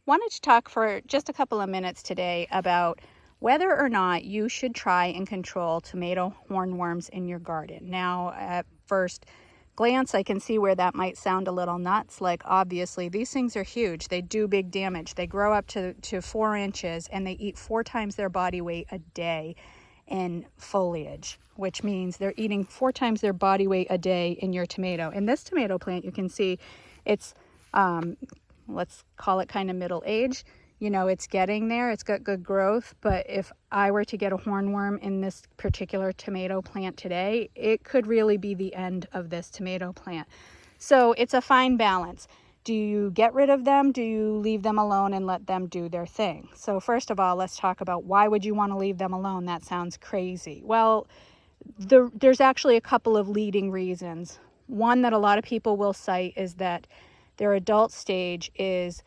Wanted to talk for just a couple of minutes today about whether or not you should try and control tomato hornworms in your garden. Now, at first glance, I can see where that might sound a little nuts. Like, obviously, these things are huge. They do big damage. They grow up to 4 inches, and they eat 4 times their body weight a day in foliage, which means they're eating 4 times their body weight a day in your tomato. And this tomato plant, you can see it's let's call it kind of middle age. You know, it's getting there, it's got good growth, but if I were to get a hornworm in this particular tomato plant today, it could really be the end of this tomato plant. So it's a fine balance. Do you get rid of them? Do you leave them alone and let them do their thing? So first of all, let's talk about why would you want to leave them alone? That sounds crazy. Well, there's actually a couple of leading reasons. One that a lot of people will cite is that their adult stage is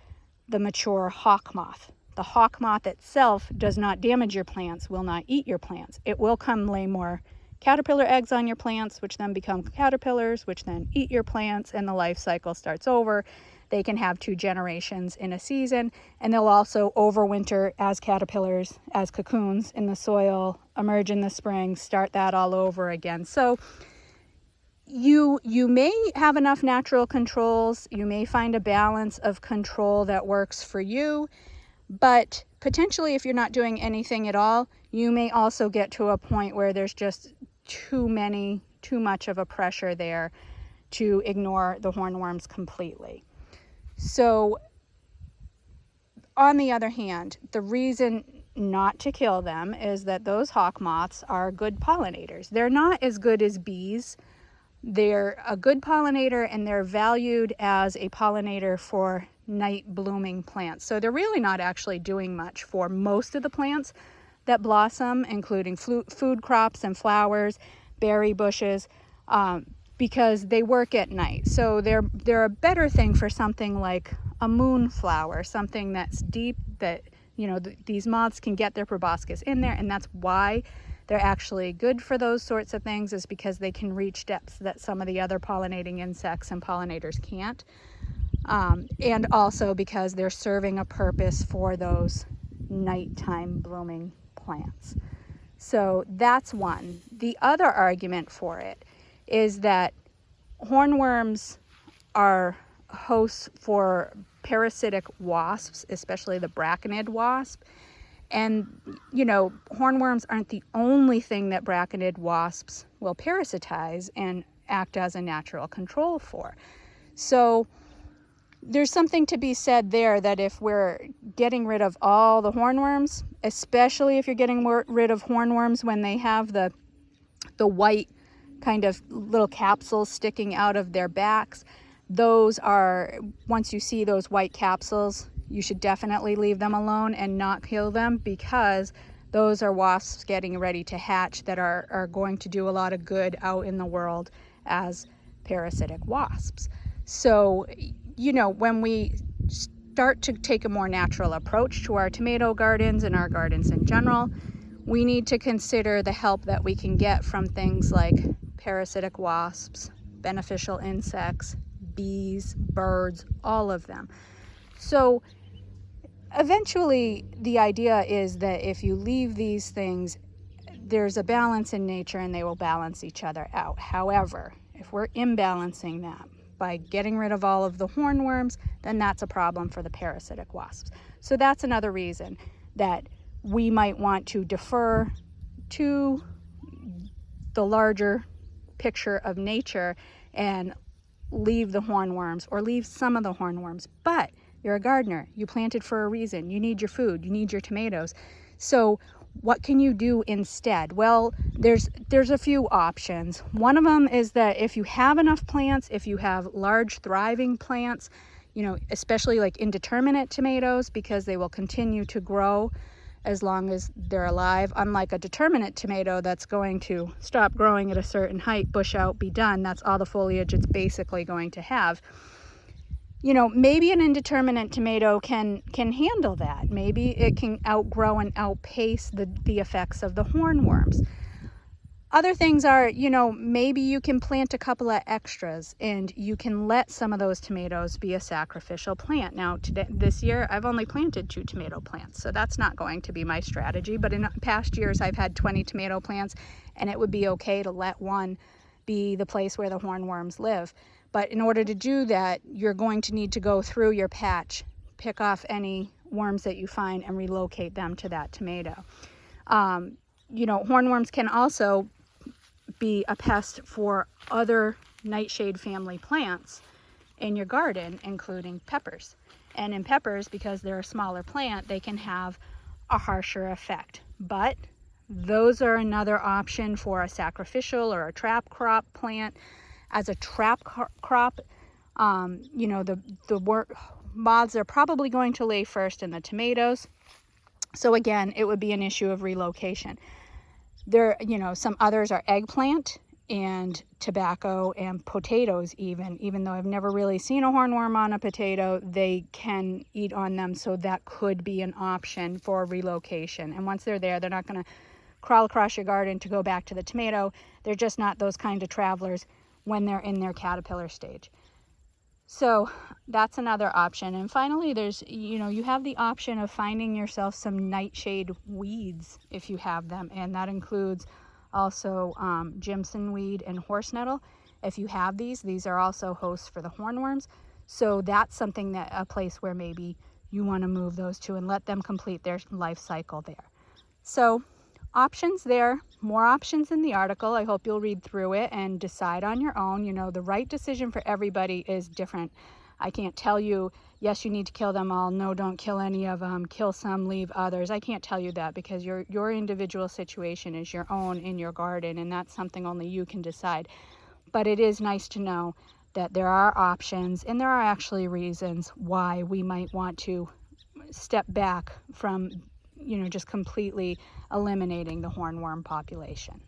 the mature hawk moth. The hawk moth itself does not damage your plants, will not eat your plants. It will come lay more caterpillar eggs on your plants, which then become caterpillars, which then eat your plants, and the life cycle starts over. They can have 2 generations in a season, and they'll also overwinter as caterpillars, as cocoons in the soil, emerge in the spring, start that all over again. So you may have enough natural controls. You may find a balance of control that works for you, but potentially if you're not doing anything at all, you may also get to a point where there's just too much of a pressure there to ignore the hornworms completely. So on the other hand, the reason not to kill them is that those hawk moths are good pollinators. They're not as good as bees. They're a good pollinator, and they're valued as a pollinator for night blooming plants. So they're really not actually doing much for most of the plants that blossom, including food crops and flowers, berry bushes, because they work at night. So they're a better thing for something like a moonflower, something that's deep, that these moths can get their proboscis in there, and that's why they're actually good for those sorts of things, is because they can reach depths that some of the other pollinating insects and pollinators can't. And also because they're serving a purpose for those nighttime blooming plants. So that's one. The other argument for it is that hornworms are hosts for parasitic wasps, especially the braconid wasp. And, hornworms aren't the only thing that braconid wasps will parasitize and act as a natural control for. So there's something to be said there, that if we're getting rid of all the hornworms, especially if you're getting rid of hornworms when they have the white kind of little capsules sticking out of their backs, those are, once you see those white capsules, you should definitely leave them alone and not kill them, because those are wasps getting ready to hatch that are going to do a lot of good out in the world as parasitic wasps. So, when we start to take a more natural approach to our tomato gardens and our gardens in general, we need to consider the help that we can get from things like parasitic wasps, beneficial insects, bees, birds, all of them. So eventually, the idea is that if you leave these things, there's a balance in nature and they will balance each other out. However, if we're imbalancing that by getting rid of all of the hornworms, then that's a problem for the parasitic wasps. So that's another reason that we might want to defer to the larger picture of nature and leave the hornworms, or leave some of the hornworms. But you're a gardener. You planted for a reason. You need your food. You need your tomatoes. So what can you do instead? Well, there's a few options. One of them is that if you have enough plants, if you have large thriving plants, especially like indeterminate tomatoes, because they will continue to grow as long as they're alive, unlike a determinate tomato that's going to stop growing at a certain height, bush out, be done. That's all the foliage it's basically going to have. Maybe an indeterminate tomato can handle that. Maybe it can outgrow and outpace the effects of the hornworms. Other things are, you know, maybe you can plant a couple of extras and you can let some of those tomatoes be a sacrificial plant. Now, this year, I've only planted 2 tomato plants, so that's not going to be my strategy. But in past years, I've had 20 tomato plants, and it would be okay to let one be the place where the hornworms live. But in order to do that, you're going to need to go through your patch, pick off any worms that you find, and relocate them to that tomato. You know, hornworms can also be a pest for other nightshade family plants in your garden, including peppers. And in peppers, because they're a smaller plant, they can have a harsher effect. But those are another option for a sacrificial or a trap crop plant. As a trap crop, you know, the moths are probably going to lay first in the tomatoes. So again, it would be an issue of relocation. There, you know, some others are eggplant and tobacco and potatoes even though I've never really seen a hornworm on a potato, they can eat on them. So that could be an option for relocation. And once they're there, they're not going to crawl across your garden to go back to the tomato. They're just not those kind of travelers when they're in their caterpillar stage. So that's another option. And finally, there's, you know, you have the option of finding yourself some nightshade weeds if you have them. And that includes also Jimson weed and horse nettle. If you have these are also hosts for the hornworms. So that's something that a place where maybe you want to move those to and let them complete their life cycle there. So options there, more options in the article. I hope you'll read through it and decide on your own. You know, the right decision for everybody is different. I can't tell you, yes, you need to kill them all. No, don't kill any of them. Kill some, leave others. I can't tell you that because your individual situation is your own in your garden, and that's something only you can decide. But it is nice to know that there are options and there are actually reasons why we might want to step back from, you know, just completely eliminating the hornworm population.